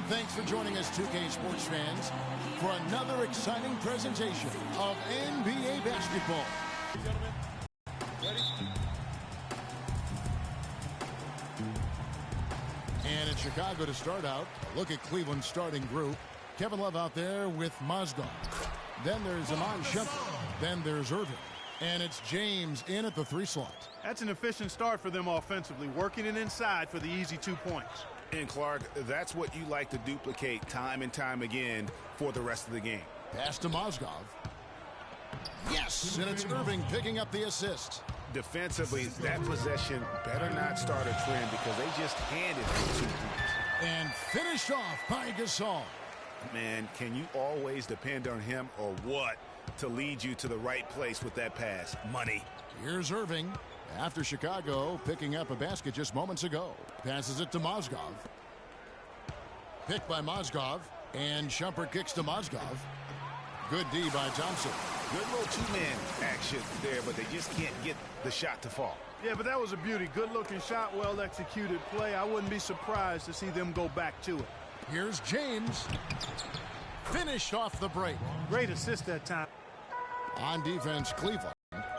Thanks for joining us, 2K Sports fans, for another exciting presentation of NBA basketball. Gentlemen, ready? And in Chicago to start out, look at Cleveland's starting group. Kevin Love out there with Mozgov. Then there's Iman Shumpert. Then there's Irving. And it's James in at the 3 slot. That's an efficient start for them offensively, working it inside for the easy 2 points. And Clark, that's what you like to duplicate time and time again for the rest of the game. Pass to Mozgov. Yes, and it's Irving picking up the assist. Defensively, that possession better not start a trend because they just handed him 2 points. And finished off by Gasol. Man, can you always depend on him or what to lead you to the right place with that pass? Money. Here's Irving. After Chicago picking up a basket just moments ago. Passes it to Mozgov. Picked by Mozgov. And Shumpert kicks to Mozgov. Good D by Thompson. Good little 2-man action there, but they just can't get the shot to fall. Yeah, but that was a beauty. Good-looking shot, well-executed play. I wouldn't be surprised to see them go back to it. Here's James. Finished off the break. Great assist that time. On defense, Cleveland.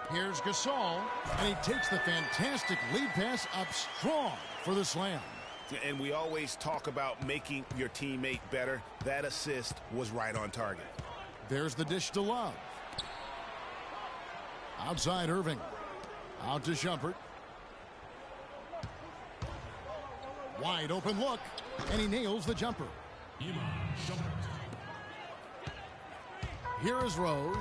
Here's Gasol, and he takes the fantastic lead pass up strong for the slam. And we always talk about making your teammate better. That assist was right on target. There's the dish to Love. Outside Irving. Out to Shumpert. Wide open look, and he nails the jumper. Here is Rose.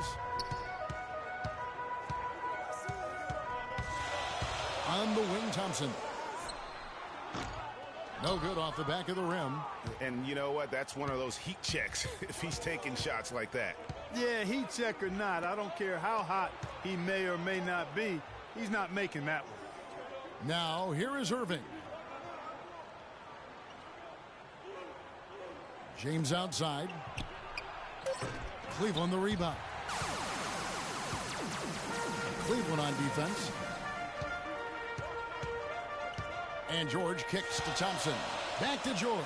On the wing, Thompson. No good off the back of the rim. And you know what? That's one of those heat checks if he's taking shots like that. Yeah, heat check or not, I don't care how hot he may or may not be. He's not making that one. Now, here is Irving. James outside. Cleveland the rebound. Cleveland on defense. And George kicks to Thompson. Back to George.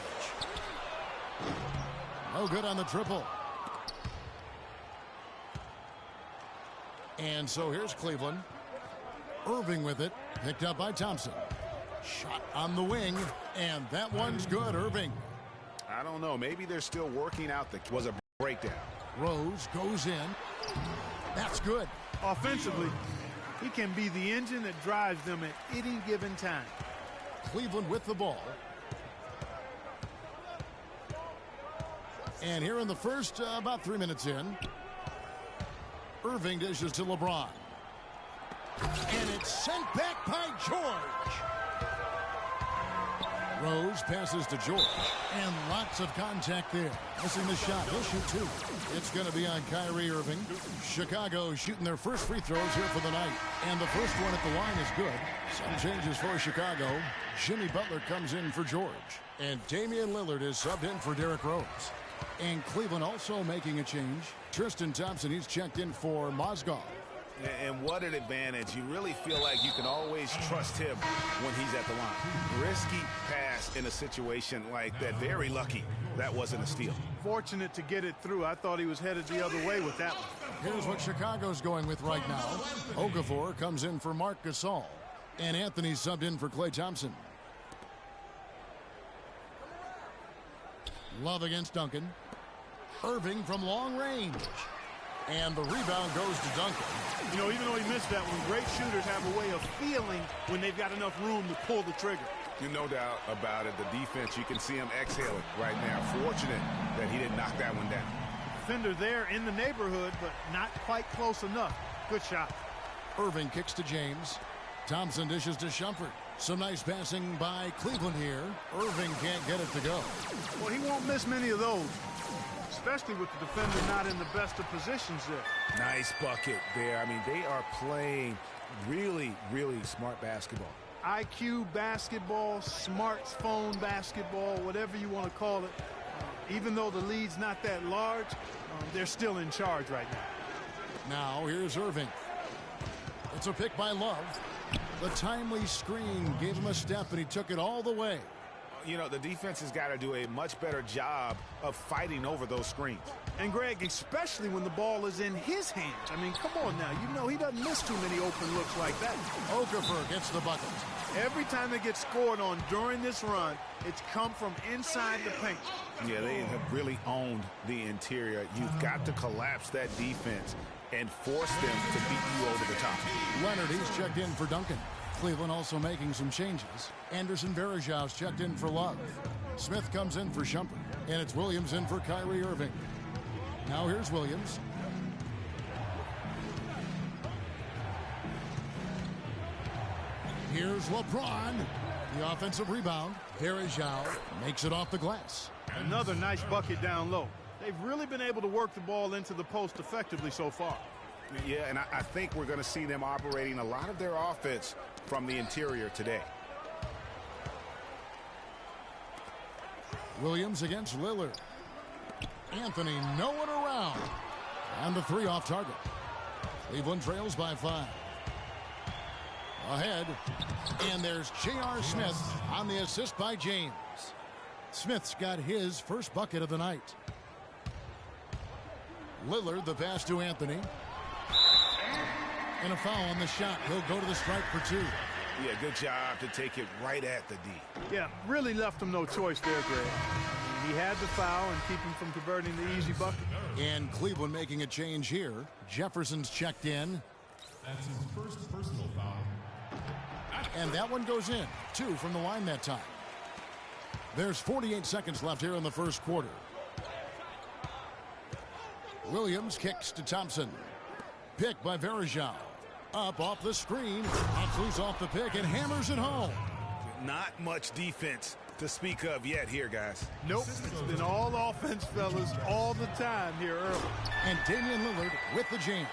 No good on the triple. And so here's Cleveland. Irving with it. Picked up by Thompson. Shot on the wing. And that one's good, Irving. I don't know. Maybe they're still working out. The was a breakdown. Rose goes in. That's good. Offensively, he can be the engine that drives them at any given time. Cleveland with the ball. And here in the first, about 3 minutes in, Irving dishes to LeBron. And it's sent back by George. Rose passes to George. And lots of contact there. Missing the shot. He'll shoot 2. It's going to be on Kyrie Irving. Chicago shooting their first free throws here for the night. And the first one at the line is good. Some changes for Chicago. Jimmy Butler comes in for George. And Damian Lillard is subbed in for Derrick Rose. And Cleveland also making a change. Tristan Thompson, he's checked in for Mozgov. And what an advantage. You really feel like you can always trust him when he's at the line. Risky pass in a situation like that. Very lucky that wasn't a steal. Fortunate to get it through. I thought he was headed the other way with that one. Here's what Chicago's going with right now. Okafor comes in for Marc Gasol. And Anthony subbed in for Klay Thompson. Love against Duncan. Irving from long range. And the rebound goes to Duncan. You know, even though he missed that one, great shooters have a way of feeling when they've got enough room to pull the trigger. No doubt about it. The defense, you can see him exhaling right now. Fortunate that he didn't knock that one down. Defender there in the neighborhood, but not quite close enough. Good shot. Irving kicks to James. Thompson dishes to Shumpert. Some nice passing by Cleveland here. Irving can't get it to go. Well, he won't miss many of those, especially with the defender not in the best of positions there. Nice bucket there. I mean, they are playing really, really smart basketball. IQ basketball, smartphone basketball, whatever you want to call it. Even though the lead's not that large, they're still in charge right now. Now here's Irving. It's a pick by Love. The timely screen gave him a step, and he took it all the way. You know, the defense has got to do a much better job of fighting over those screens. And, Greg, especially when the ball is in his hands. I mean, come on now. You know he doesn't miss too many open looks like that. Okafor gets the bucket. Every time it gets scored on during this run, it's come from inside the paint. Yeah, they have really owned the interior. You've got to collapse that defense and force them to beat you over the top. Leonard, he's checked in for Duncan. Cleveland also making some changes. Anderson Varejau's checked in for Love. Smith comes in for Shumpert. And it's Williams in for Kyrie Irving. Now here's Williams. Here's LeBron. The offensive rebound. Varejau makes it off the glass. Another nice bucket down low. They've really been able to work the ball into the post effectively so far. Yeah, and I think we're going to see them operating a lot of their offense from the interior today. Williams against Lillard. Anthony, no one around. And the three off target. Cleveland trails by 5. Ahead. And there's J.R. Smith on the assist by James. Smith's got his first bucket of the night. Lillard, the pass to Anthony. And a foul on the shot. He'll go to the stripe for 2. Yeah, good job to take it right at the D. Yeah, really left him no choice there, Greg. He had the foul and keep him from converting the easy bucket. And Cleveland making a change here. Jefferson's checked in. That's his first personal foul. And that one goes in. 2 from the line that time. There's 48 seconds left here in the first quarter. Williams kicks to Thompson. Pick by Varejau. Up off the screen. Actually's off the pick and hammers it home. Not much defense to speak of yet here, guys. Nope. It's been all offense, fellas, all the time here early. And Damian Lillard with the jam.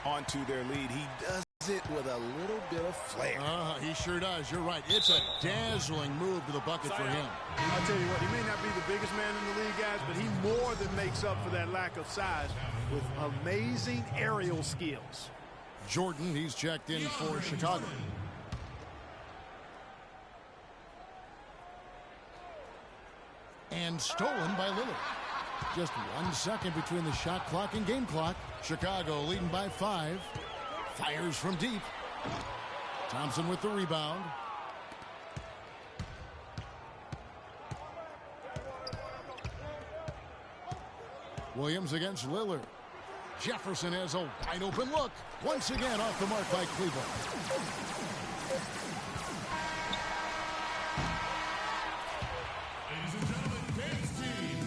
Onto their lead. He does it with a little bit of flair. He sure does. You're right. It's a dazzling move to the bucket for him. I'll tell you what, he may not be the biggest man in the league, guys, but he more than makes up for that lack of size with amazing aerial skills. Jordan, he's checked in for Chicago. And stolen by Lillard. Just 1 second between the shot clock and game clock. Chicago leading by 5. Fires from deep. Thompson with the rebound. Williams against Lillard. Jefferson has a wide open look. Once again off the mark by Cleveland. Ladies and gentlemen, Kane's team.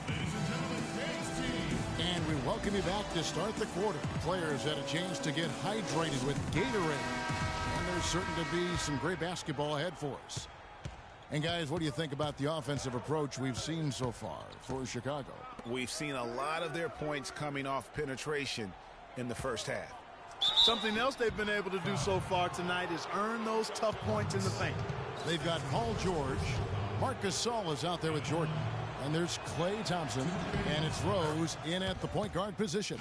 Ladies and gentlemen, Kane's team. And we welcome you back to start the quarter. Players had a chance to get hydrated with Gatorade. And there's certain to be some great basketball ahead for us. And guys, what do you think about the offensive approach we've seen so far for Chicago? We've seen a lot of their points coming off penetration in the first half. Something else they've been able to do so far tonight is earn those tough points in the paint. They've got Paul George. Marcus Gasol is out there with Jordan. And there's Klay Thompson. And it's Rose in at the point guard position.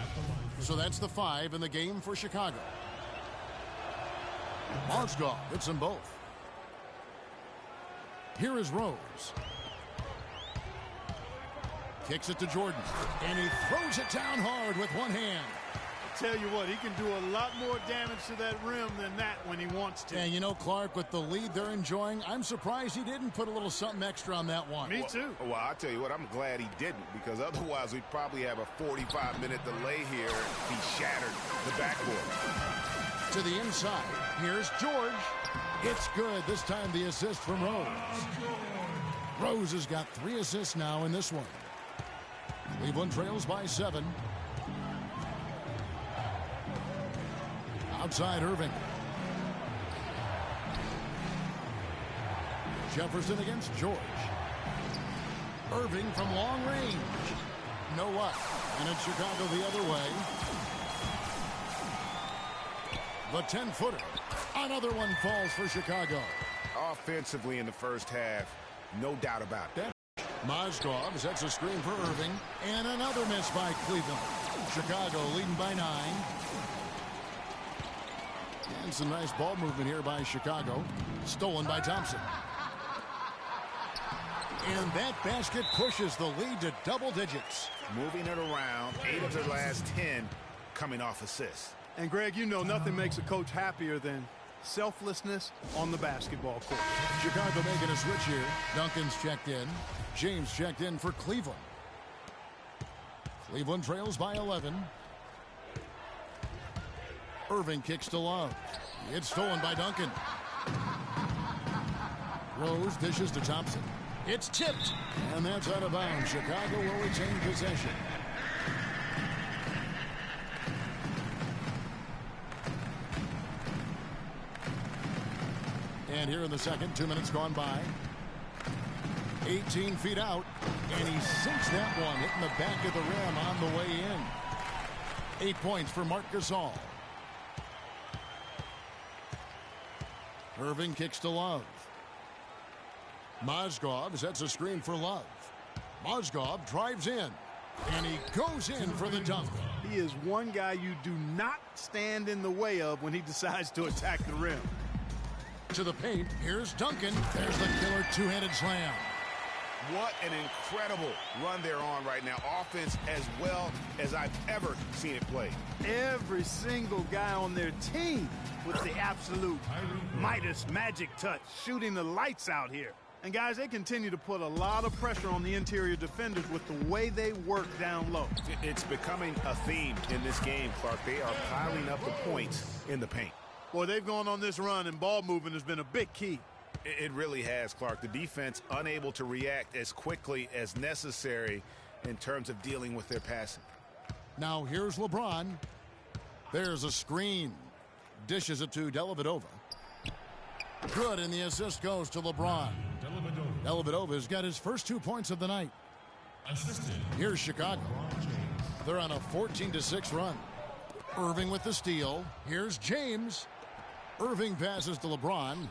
So that's the 5 in the game for Chicago. Mozgov hits them both. Here is Rose. Kicks it to Jordan. And he throws it down hard with one hand. Tell you what, he can do a lot more damage to that rim than that when he wants to. And you know, Clark, with the lead they're enjoying, I'm surprised he didn't put a little something extra on that one. Me too. Well, I'll tell you what, I'm glad he didn't, because otherwise we'd probably have a 45-minute delay here. He shattered the backboard. To the inside. Here's George. It's good. This time the assist from Rose. Rose has got 3 assists now in this one. Cleveland trails by 7. Outside Irving. Jefferson against George. Irving from long range. No luck. And it's Chicago the other way. The 10-footer. Another one falls for Chicago. Offensively in the first half, no doubt about it. Mozgov sets a screen for Irving. And another miss by Cleveland. Chicago leading by 9. And some nice ball movement here by Chicago. Stolen by Thompson. And that basket pushes the lead to double digits. Moving it around, 8 of their last 10 coming off assists. And, Greg, you know nothing makes a coach happier than selflessness on the basketball court. Chicago making a switch here. Duncan's checked in. James checked in for Cleveland. Cleveland trails by 11. Irving kicks to Love. It's stolen by Duncan. Rose dishes to Thompson. It's tipped. And that's out of bounds. Chicago will retain possession. And here in the second, 2 minutes gone by. 18 feet out. And he sinks that one, hitting the back of the rim on the way in. 8 points for Marc Gasol. Irving kicks to Love. Mozgov sets a screen for Love. Mozgov drives in. And he goes in for the dunk. He is one guy you do not stand in the way of when he decides to attack the rim. To the paint, here's Duncan. There's the killer two-handed slam. What an incredible run they're on right now. Offense as well as I've ever seen it played. Every single guy on their team with the absolute Midas magic touch, shooting the lights out here. And, guys, they continue to put a lot of pressure on the interior defenders with the way they work down low. It's becoming a theme in this game, Clark. They are piling up the points in the paint. Boy, they've gone on this run, and ball movement has been a big key. It really has, Clark. The defense unable to react as quickly as necessary in terms of dealing with their passing. Now here's LeBron. There's a screen. Dishes it to Dellavedova. Good, and the assist goes to LeBron. Dellavedova's got his first 2 points of the night. Assisted. Here's Chicago. They're on a 14-6 run. Irving with the steal. Here's James. Irving passes to LeBron.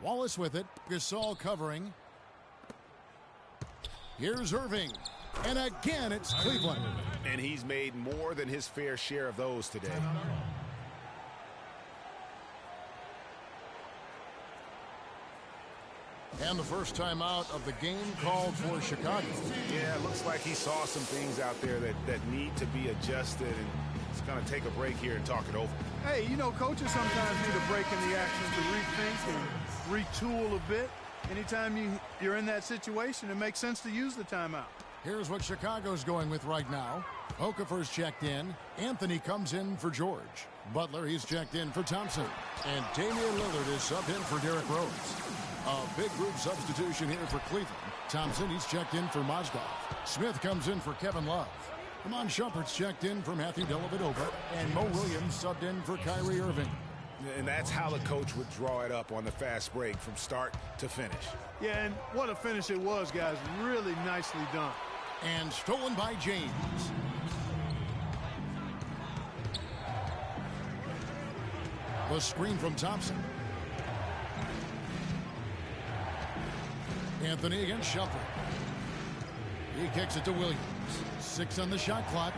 Wallace with it. Gasol covering. Here's Irving. And again, it's Cleveland. And he's made more than his fair share of those today. And the first time out of the game called for Chicago. Yeah, it looks like he saw some things out there that need to be adjusted, and he's going to take a break here and talk it over. Hey, you know, coaches sometimes need a break in the action to rethink and retool a bit. Anytime you're in that situation, it makes sense to use the timeout. Here's what Chicago's going with right now. Okafor's checked in. Anthony comes in for George. Butler, he's checked in for Thompson. And Damian Lillard is subbed in for Derrick Rose. A big group substitution here for Cleveland. Thompson, he's checked in for Mozgov. Smith comes in for Kevin Love. Amon Shumpert's checked in for Matthew Dellavedova. And Mo Williams subbed in for Kyrie Irving. And that's how the coach would draw it up on the fast break from start to finish. Yeah, and what a finish it was, guys. Really nicely done. And stolen by James. The screen from Thompson. Anthony against Shumpert. He kicks it to Williams. 6 on the shot clock.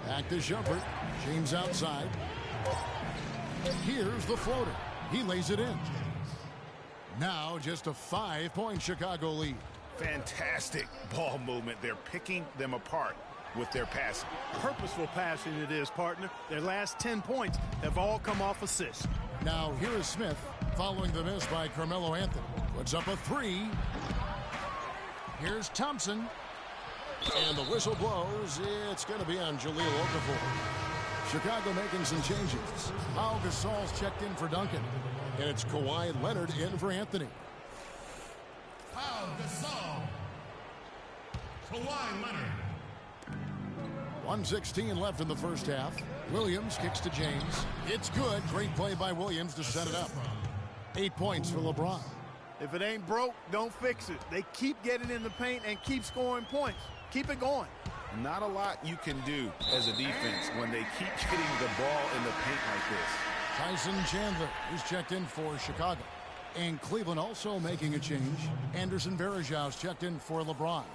Back to Shumpert. James outside. Here's the floater. He lays it in. Now just a 5-point Chicago lead. Fantastic ball movement. They're picking them apart with their passing. Purposeful passing it is, partner. Their last 10 points have all come off assists. Now here is Smith following the miss by Carmelo Anthony. Puts up a 3. Here's Thompson. And the whistle blows. It's going to be on Jahlil Okafor. Chicago making some changes. Pau Gasol's checked in for Duncan. And it's Kawhi Leonard in for Anthony. Pau Gasol. Kawhi Leonard. 1:16 left in the first half. Williams kicks to James. It's good. Great play by Williams to set it up. 8 points for LeBron. If it ain't broke, don't fix it. They keep getting in the paint and keep scoring points. Keep it going. Not a lot you can do as a defense when they keep getting the ball in the paint like this. Tyson Chandler is checked in for Chicago. And Cleveland also making a change. Anderson Varejau's checked in for LeBron.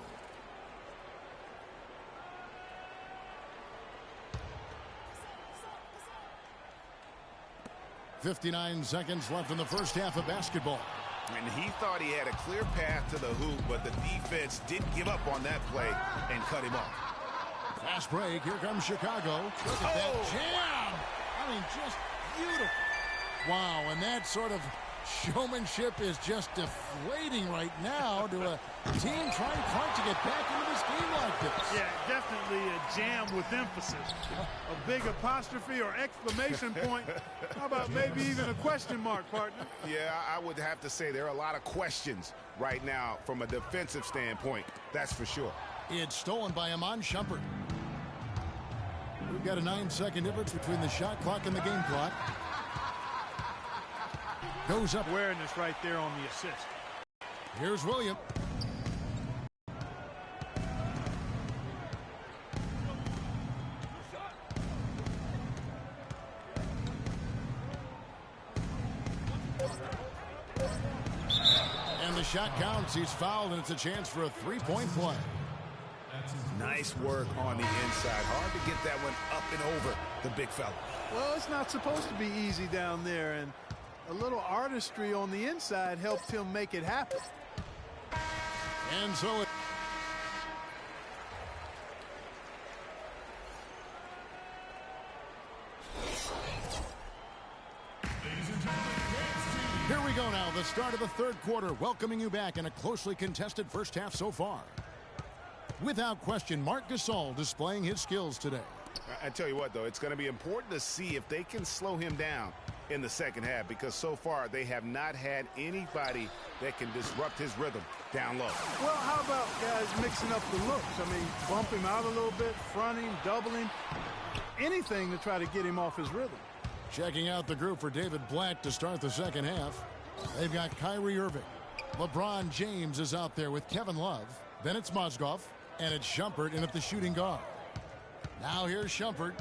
"59 seconds left in the first half of basketball. And he thought he had a clear path to the hoop, but the defense didn't give up on that play and cut him off. Fast break. Here comes Chicago. Look at that jam. I mean, just beautiful. Wow, and that sort of showmanship is just deflating right now to a team trying hard to get back into this game like this. Yeah, definitely a jam with emphasis. A big apostrophe or exclamation point. How about maybe even a question mark, partner? Yeah, I would have to say there are a lot of questions right now from a defensive standpoint. That's for sure. It's stolen by Iman Shumpert. We've got a 9-second difference between the shot clock and the game clock. Goes up. Awareness right there on the assist. Here's William. And the shot counts. He's fouled, and it's a chance for a three-point play. Nice work on the inside. Hard to get that one up and over the big fella. Well, it's not supposed to be easy down there, and a little artistry on the inside helped him make it happen. And so it... Here we go now, the start of the third quarter, welcoming you back in a closely contested first half so far. Without question, Marc Gasol displaying his skills today. I tell you what, though, it's going to be important to see if they can slow him down in the second half, because so far they have not had anybody that can disrupt his rhythm down low. Well, how about guys mixing up the looks? I mean, bump him out a little bit, fronting, doubling, anything to try to get him off his rhythm. Checking out the group for David Blatt to start the second half. They've got Kyrie Irving. LeBron James is out there with Kevin Love. Then it's Mozgov, and it's Shumpert in at the shooting guard. Now here's Shumpert.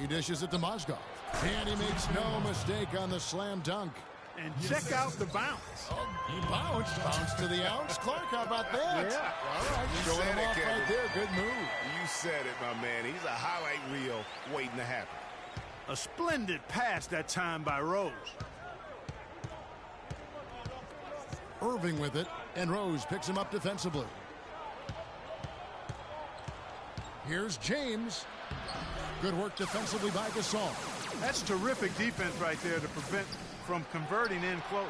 He dishes it to Mozgov. And he makes no mistake on the slam dunk. And check out the bounce. Oh, he bounced to the ounce. Clark, how about that? Yeah. All right, You showing said him it, off Kevin. right there. Good move. You said it, my man. He's a highlight reel waiting to happen. A splendid pass that time by Rose. Irving with it, and Rose picks him up defensively. Here's James. Good work defensively by Gasol. That's terrific defense right there to prevent from converting in close.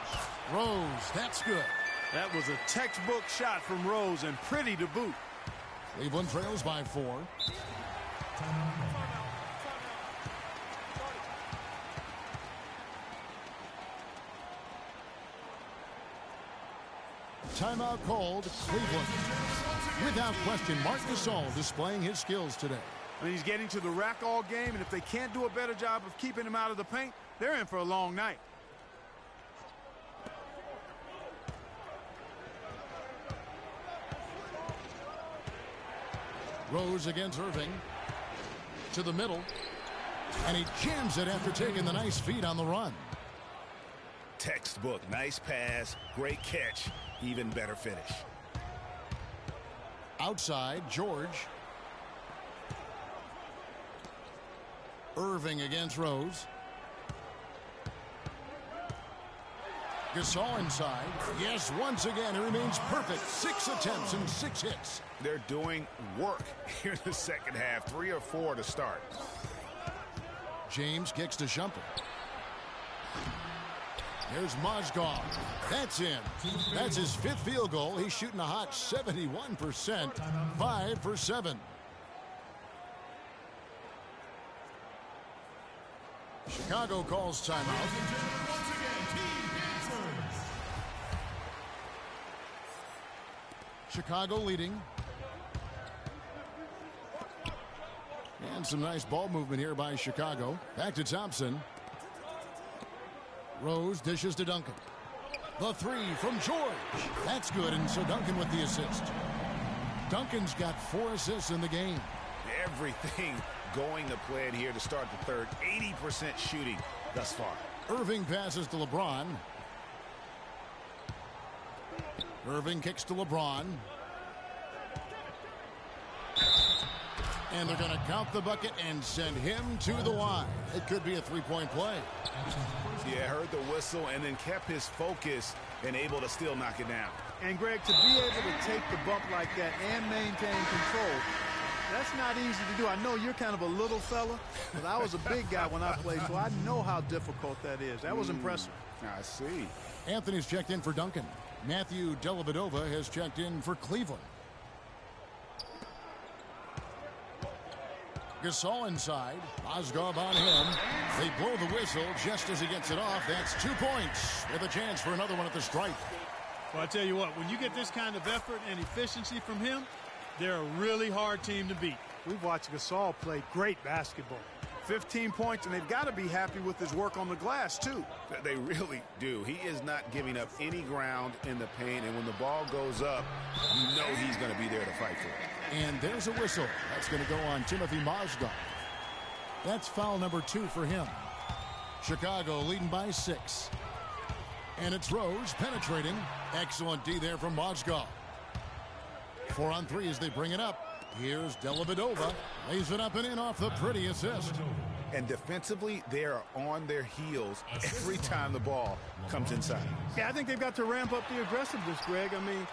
Rose, that's good. That was a textbook shot from Rose, and pretty to boot. Cleveland trails by 4. Timeout called, Cleveland. Without question, Marc Gasol displaying his skills today. And he's getting to the rack all game, and if they can't do a better job of keeping him out of the paint, they're in for a long night. Rose against Irving. To the middle. And he jams it after taking the nice feed on the run. Textbook. Nice pass. Great catch. Even better finish. Outside, George. Irving against Rose. Gasol inside. Yes, once again, he remains perfect. 6 attempts and 6 hits. They're doing work here in the second half. 3 or 4 to start. James kicks to Shumpert. Here's Mozgov. That's in. That's his 5th field goal. He's shooting a hot 71%. 5 for 7. Chicago calls timeout. Chicago leading. And some nice ball movement here by Chicago. Back to Thompson. Rose dishes to Duncan. The 3 from George. That's good, and so Duncan with the assist. Duncan's got 4 assists in the game. Everything going to plan here to start the third. 80% shooting thus far. Irving passes to LeBron. Irving kicks to LeBron. And they're going to count the bucket and send him to the line. It could be a three-point play. Yeah, heard the whistle and then kept his focus and able to still knock it down. And, Greg, to be able to take the bump like that and maintain control, that's not easy to do. I know you're kind of a little fella, but I was a big guy when I played, so I know how difficult that is. That was impressive. I see. Anthony's checked in for Duncan. Matthew Dellavedova has checked in for Cleveland. Gasol inside. Mozgov on him. They blow the whistle just as he gets it off. That's 2 points with a chance for another one at the stripe. Well, I tell you what, when you get this kind of effort and efficiency from him, they're a really hard team to beat. We've watched Gasol play great basketball. 15 points, and they've got to be happy with his work on the glass, too. They really do. He is not giving up any ground in the paint, and when the ball goes up, you know he's going to be there to fight for it. And there's a whistle. That's going to go on Timothy Mozgov. That's foul number 2 for him. Chicago leading by 6. And it's Rose penetrating. Excellent D there from Mozgov. 4 on 3 as they bring it up. Here's Dellavedova. Lays it up and in off the pretty assist. And defensively, they are on their heels every time the ball comes inside. Yeah, I think they've got to ramp up the aggressiveness, Greg. I mean,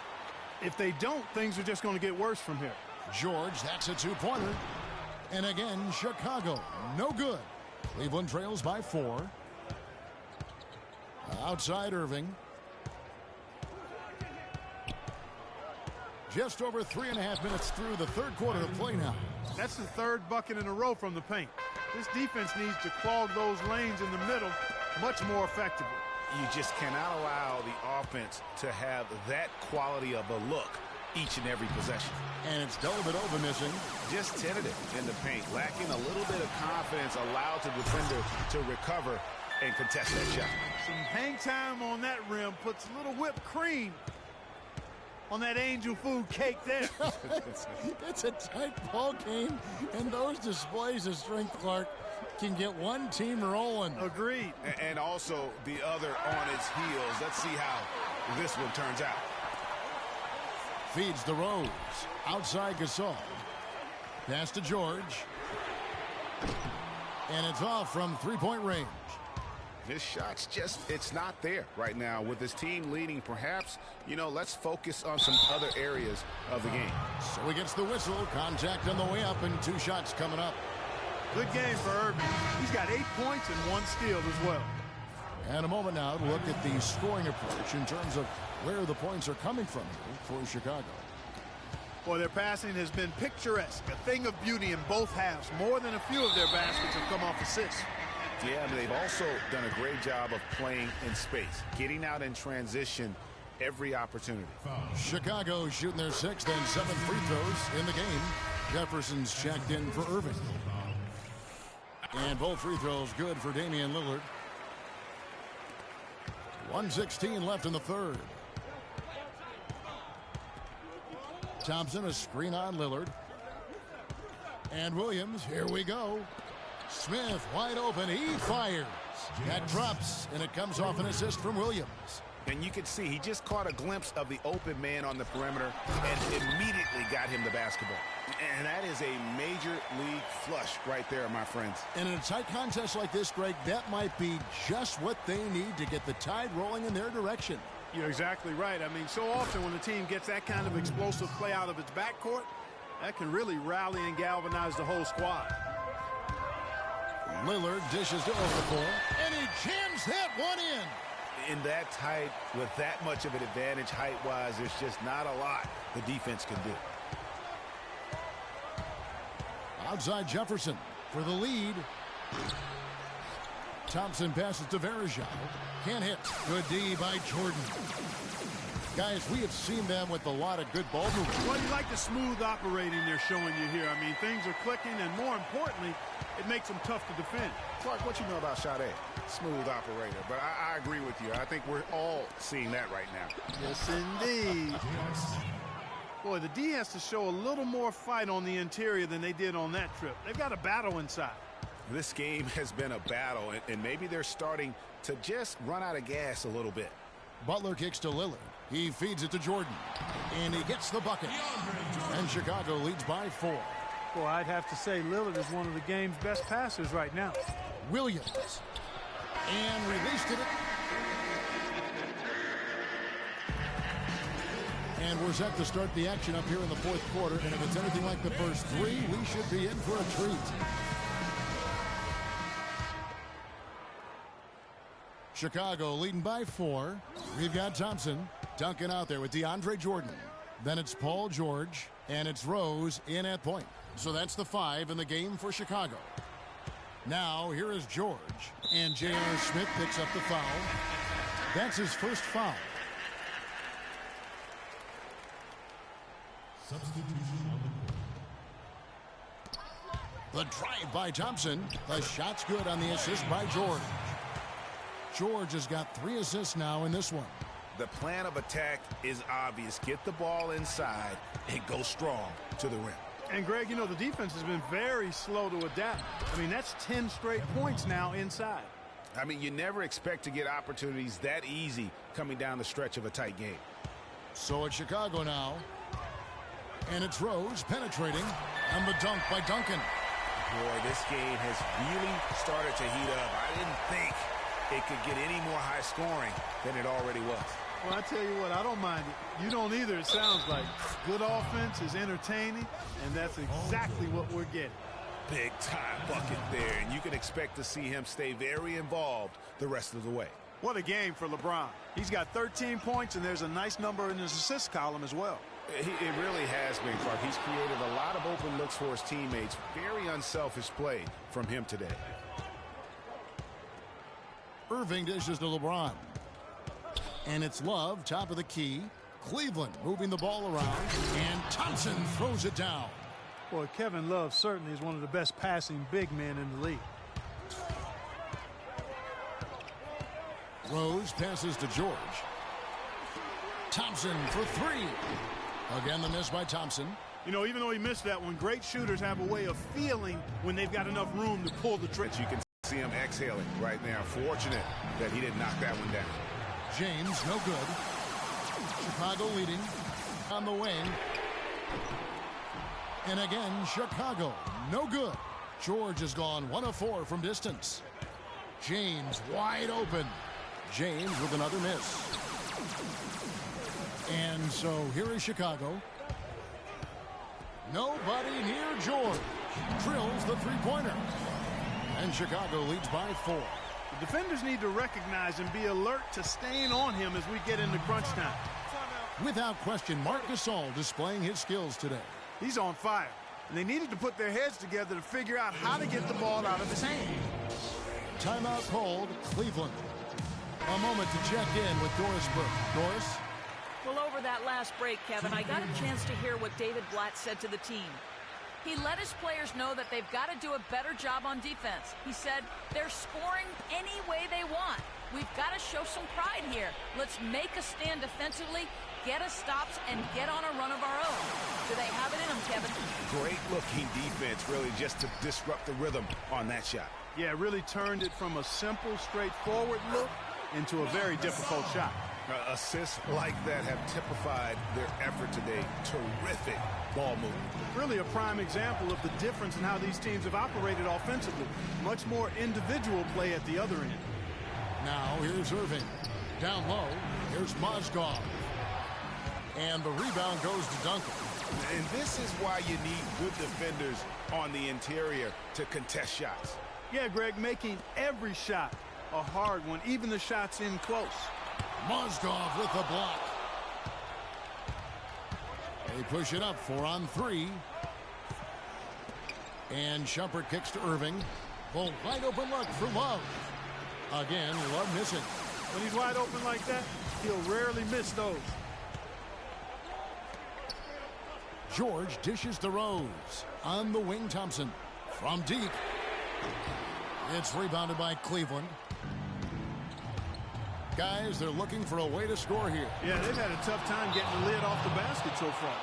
if they don't, things are just going to get worse from here. George, that's a 2-pointer. And again, Chicago, no good. Cleveland trails by 4. Outside Irving. Just over 3.5 minutes through the third quarter of play now. That's the third bucket in a row from the paint. This defense needs to clog those lanes in the middle much more effectively. You just cannot allow the offense to have that quality of a look each and every possession. And it's Dellavedova missing. Just tentative in the paint, lacking a little bit of confidence, allowed the defender to recover and contest that shot. Some hang time on that rim puts a little whipped cream on that angel food cake there. It's a tight ball game, and those displays of strength, Clark, can get one team rolling. Agreed. And also the other on its heels. Let's see how this one turns out. Feeds the Rose. Outside Gasol. Pass to George. And it's off from three-point range. His shot's just, it's not there right now. With his team leading, perhaps, you know, let's focus on some other areas of the game. So he gets the whistle. Contact on the way up, and 2 shots coming up. Good game for Irving. He's got 8 points and 1 steal as well. And a moment now to look at the scoring approach in terms of where the points are coming from for Chicago. Boy, their passing has been picturesque, a thing of beauty in both halves. More than a few of their baskets have come off assists. Yeah, but they've also done a great job of playing in space, getting out in transition every opportunity. Chicago shooting their 6th and 7th free throws in the game. Jefferson's checked in for Irving. And both free throws good for Damian Lillard. 1:16 left in the third. Thompson, a screen on Lillard. And Williams, here we go. Smith wide open, he fires. That drops, and it comes off an assist from Williams. And you can see he just caught a glimpse of the open man on the perimeter and immediately got him the basketball. And that is a major league flush right there, my friends. And in a tight contest like this, Greg, that might be just what they need to get the tide rolling in their direction. You're exactly right. I mean, so often when the team gets that kind of explosive play out of its backcourt, that can really rally and galvanize the whole squad. Lillard dishes to Okafor, and he jams that one in. In that tight, with that much of an advantage height-wise, there's just not a lot the defense can do. Outside Jefferson for the lead. Thompson passes to Verajao. Can't hit. Good D by Jordan. Guys, we have seen them with a lot of good ball movement. Well, you like the smooth operating they're showing you here. I mean, things are clicking, and more importantly, it makes them tough to defend. Clark, what you know about Sade? Smooth operator, but I agree with you. I think we're all seeing that right now. Yes, indeed. Boy, the D has to show a little more fight on the interior than they did on that trip. They've got a battle inside. This game has been a battle, and maybe they're starting to just run out of gas a little bit. Butler kicks to Lillard. He feeds it to Jordan. And he gets the bucket. And Chicago leads by 4. Well, I'd have to say Lillard is one of the game's best passers right now. Williams. And released it. And we're set to start the action up here in the fourth quarter. And if it's anything like the first three, we should be in for a treat. Chicago leading by 4. We've got Thompson dunking out there with DeAndre Jordan. Then it's Paul George, and it's Rose in at point. So that's the 5 in the game for Chicago. Now here is George, and J.R. Smith picks up the foul. That's his first foul. Substitution on the court. The drive by Thompson. The shot's good on the assist by George. George has got 3 assists now in this one. The plan of attack is obvious. Get the ball inside and go strong to the rim. And, Greg, you know, the defense has been very slow to adapt. I mean, that's 10 straight points now inside. I mean, you never expect to get opportunities that easy coming down the stretch of a tight game. So it's Chicago now. And it's Rose penetrating. And the dunk by Duncan. Boy, this game has really started to heat up. I didn't think it could get any more high scoring than it already was. Well, I tell you what, I don't mind it. You don't either, it sounds like. Good offense is entertaining, and that's exactly what we're getting. Big time bucket there, and you can expect to see him stay very involved the rest of the way. What a game for LeBron. He's got 13 points, and there's a nice number in his assist column as well. It really has been, Clark. He's created a lot of open looks for his teammates. Very unselfish play from him today. Irving dishes to LeBron. And it's Love, top of the key. Cleveland moving the ball around. And Thompson throws it down. Boy, Kevin Love certainly is one of the best passing big men in the league. Rose passes to George. Thompson for 3. Again, the miss by Thompson. You know, even though he missed that one, great shooters have a way of feeling when they've got enough room to pull the trigger. You can see him exhaling right now. Fortunate that he didn't knock that one down. James, no good. Chicago leading on the wing. And again, Chicago, no good. George has gone 1 of 4 from distance. James wide open. James with another miss. And so here is Chicago. Nobody near George. Drills the three-pointer. And Chicago leads by 4. The defenders need to recognize and be alert to staying on him as we get into crunch time. Without question, Marc Gasol displaying his skills today. He's on fire, and they needed to put their heads together to figure out how to get the ball out of his hand. Timeout called, Cleveland. A moment to check in with Doris Burke. Doris? Well, over that last break, Kevin, I got a chance to hear what David Blatt said to the team. He let his players know that they've got to do a better job on defense. He said, they're scoring any way they want. We've got to show some pride here. Let's make a stand defensively, get us stops, and get on a run of our own. Do they have it in them, Kevin? Great looking defense, really, just to disrupt the rhythm on that shot. Yeah, really turned it from a simple, straightforward look into a very difficult shot. Assists like that have typified their effort today. Terrific ball movement. Really a prime example of the difference in how these teams have operated offensively. Much more individual play at the other end. Now here's Irving. Down low, here's Mozgov. And the rebound goes to Duncan. And this is why you need good defenders on the interior to contest shots. Yeah, Greg, making every shot a hard one, even the shots in close. Mozgov with the block. They push it up 4 on 3. And Shumpert kicks to Irving. Full wide open look for Love. Again, Love missing. When he's wide open like that, he'll rarely miss those. George dishes to Rose. On the wing, Thompson. From deep. It's rebounded by Cleveland. Guys, they're looking for a way to score here. Yeah, they've had a tough time getting the lid off the basket so far.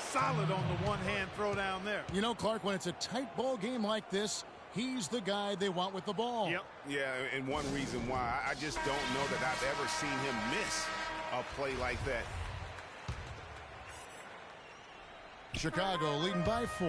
Solid on the one-hand throw down there. You know, Clark, when it's a tight ball game like this, he's the guy they want with the ball. Yep. Yeah, and one reason why, I just don't know that I've ever seen him miss a play like that. Chicago leading by 4.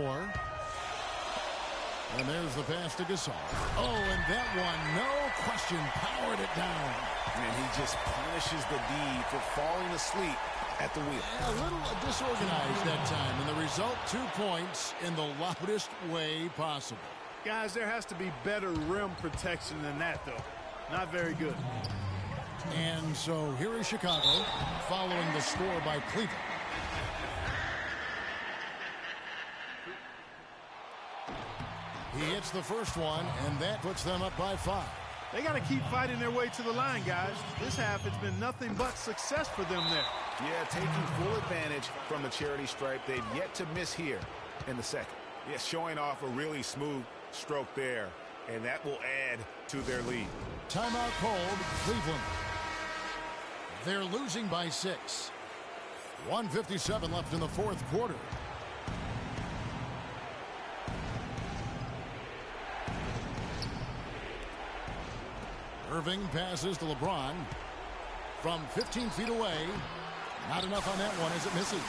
And there's the pass to Gasol. Oh, and that one, no question, powered it down. And he just punishes the D for falling asleep at the wheel. A little disorganized that time, and the result, 2 points in the loudest way possible. Guys, there has to be better rim protection than that, though. Not very good. And so here is Chicago following the score by Cleveland. He hits the first one, and that puts them up by 5. They got to keep fighting their way to the line, guys. This half, it's been nothing but success for them there. Yeah, taking full advantage from the charity stripe. They've yet to miss here in the second. Yeah, showing off a really smooth stroke there, and that will add to their lead. Timeout called, Cleveland. They're losing by 6. 1:57 left in the fourth quarter. Irving passes to LeBron from 15 feet away. Not enough on that one as it misses.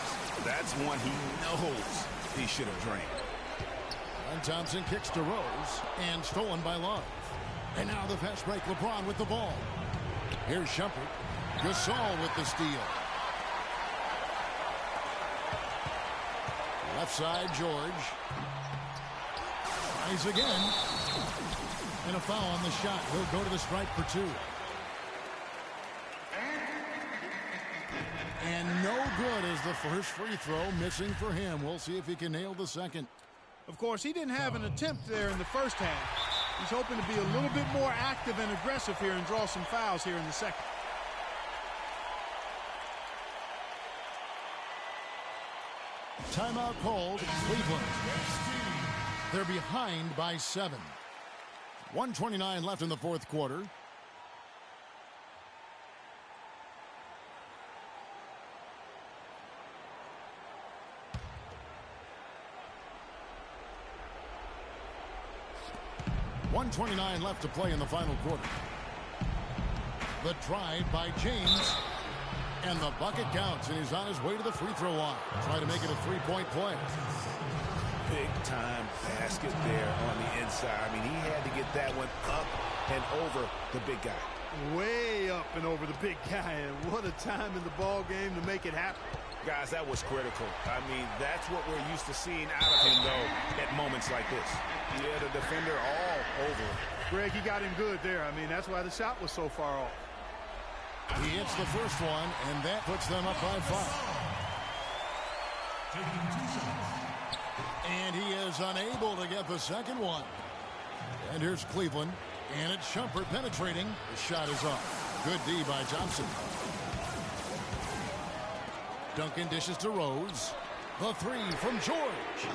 That's one he knows he should have drained. And Thompson kicks to Rose and stolen by Love. And now the fast break, LeBron with the ball. Here's Shumpert. Gasol with the steal. Left side, George. Tries again. And a foul on the shot. He'll go to the stripe for 2. And no good as the first free throw missing for him. We'll see if he can nail the second. Of course, he didn't have an attempt there in the first half. He's hoping to be a little bit more active and aggressive here and draw some fouls here in the second. Timeout called, Cleveland. They're behind by 7. 1:29 left in the fourth quarter. .129 left to play in the final quarter. The drive by James. And the bucket counts, and he's on his way to the free throw line. Try to make it a three-point play. Big-time basket there on the inside. I mean, he had to get that one up and over the big guy. Way up and over the big guy, and what a time in the ball game to make it happen. Guys, that was critical. I mean, that's what we're used to seeing out of him, though, at moments like this. Yeah, the defender all over. Greg, he got him good there. I mean, that's why the shot was so far off. He hits the first one, and that puts them up by 5. And he is unable to get the second one. And here's Cleveland, and it's Shumpert penetrating. The shot is off. Good D by Thompson. Duncan dishes to Rose. The three from George.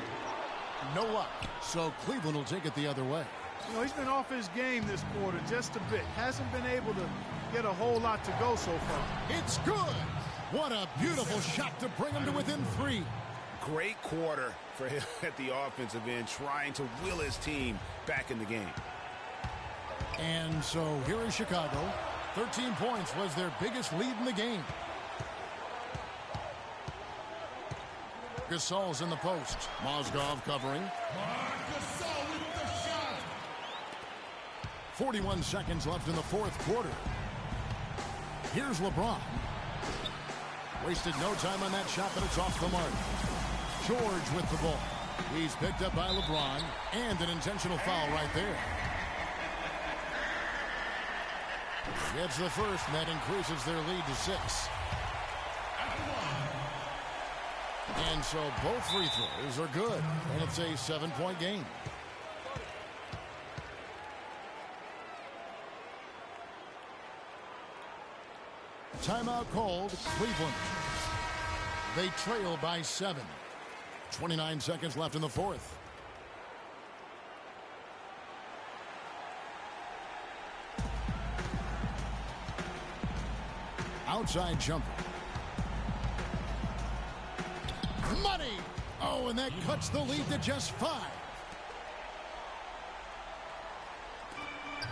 No luck, so Cleveland will take it the other way. You know, he's been off his game this quarter just a bit. Hasn't been able to get a whole lot to go so far. It's good. What a beautiful shot to bring him to within 3. Great quarter for him at the offensive end, trying to will his team back in the game. And so here is Chicago. 13 points was their biggest lead in the game. Gasol's in the post. Mozgov covering. 41 seconds left in the fourth quarter. Here's LeBron. Wasted no time on that shot, but it's off the mark. George with the ball. He's picked up by LeBron, and an intentional foul right there. Gets the first, and that increases their lead to 6. And so both free throws are good, and it's a 7-point game. Timeout called, Cleveland. They trail by 7. 29 seconds left in the fourth. Outside jumper. Money! Oh, and that cuts the lead to just 5.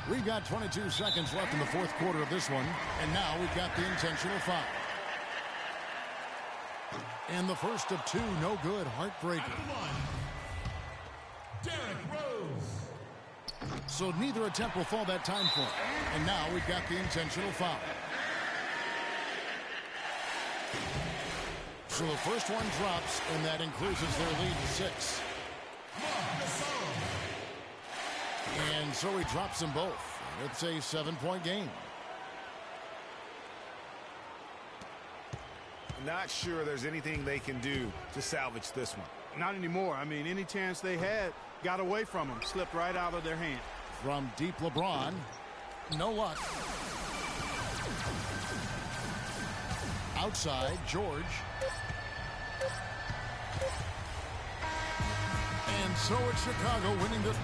We've got 22 seconds left in the fourth quarter of this one, and now we've got the intentional foul. And the first of two, no good, heartbreaker. At the line, Derrick Rose. So neither attempt will fall that time for him. And now we've got the intentional foul. So the first one drops, and that increases their lead to 6. And so he drops them both. It's a 7-point game. Not sure there's anything they can do to salvage this one. Not anymore. I mean, any chance they had got away from them, slipped right out of their hand. From deep LeBron, no luck. Outside, George. And so it's Chicago winning this.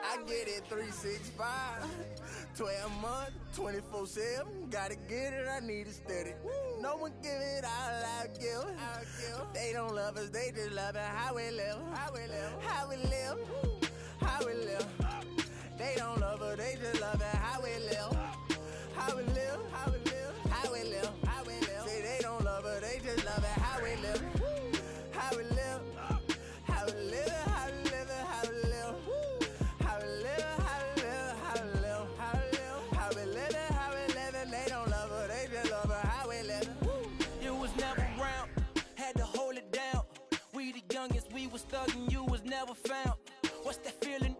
I get it 365, 12 months, 24/7. Gotta get it, I need it steady. No one give it all I give. They don't love us, they just love it how we live. How we live, how we live, how we live. They don't love us, they just love it how we live. How we live, how we live, how we live, how we live. Say they don't love us, they just love it how we live. How we live, how we live, how we live, how we live. How we live, how we live, how we live, how we live. How we live, how we live, they don't love us, they just love us how we live. You was never around, had to hold it down. We the youngest, we was thuggin', you was never found. What's that feeling?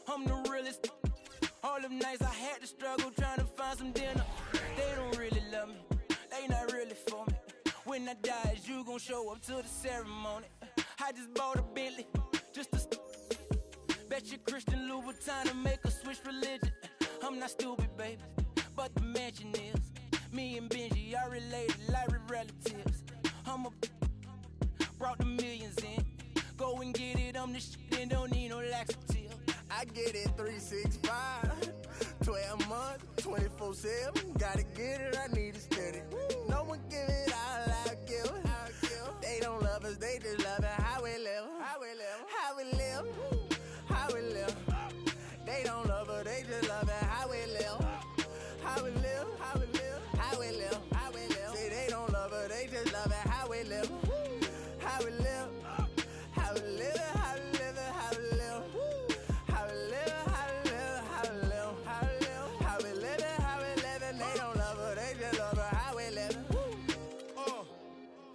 I'm the realest. All them nights I had to struggle trying to find some dinner. They don't really love me, they not really for me. When I die, is you gon' show up to the ceremony? I just bought a Bentley, just to bet you Christian Louboutin to make a switch religion. I'm not stupid, baby, but the mansion is. Me and Benji are related like we're relatives. Brought the millions in. Go and get it, I'm the shit and don't need no laxative. I get it 365, 12 months, 24/7. Gotta get it, I need it steady. No one give it all I give. They don't love us, they just love it how we live. How we live, how we live, how we live. They don't love us, they just love it how we live. How we live, how we live, how we live, how we live. Say they don't love us, they just love it how we live. How we live, how we live, how we live, how we live. How we live, how we live, how we live, how we live. How we live, how we live, and they don't love us, they just love us how we live.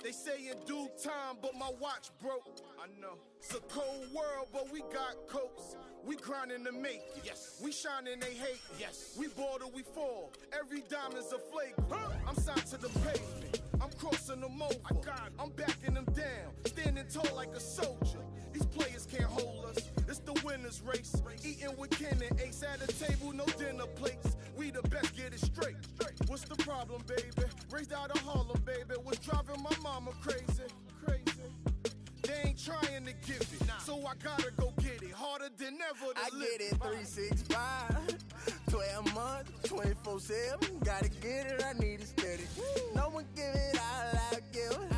They say in due time, but my watch broke. I know. It's a cold world, but we got coats. We grinding to make it. Yes. We shining, they hate. Yes. We board or we fall. Every diamond's a flake. I'm signed to the pavement. I'm crossing them over. I'm backing them down. Standing tall like a soldier. These players can't hold us. It's the winner's race. Eating with Ken and Ace at a table, no dinner plates. We the best, get it straight. What's the problem, baby? Raised out of Harlem, baby. What's driving my mama crazy? They ain't trying to give it, so I gotta go get it. Harder than ever to I live. get it 365, 12 months, 24/7. Gotta get it, I need it steady. No one give it all I give.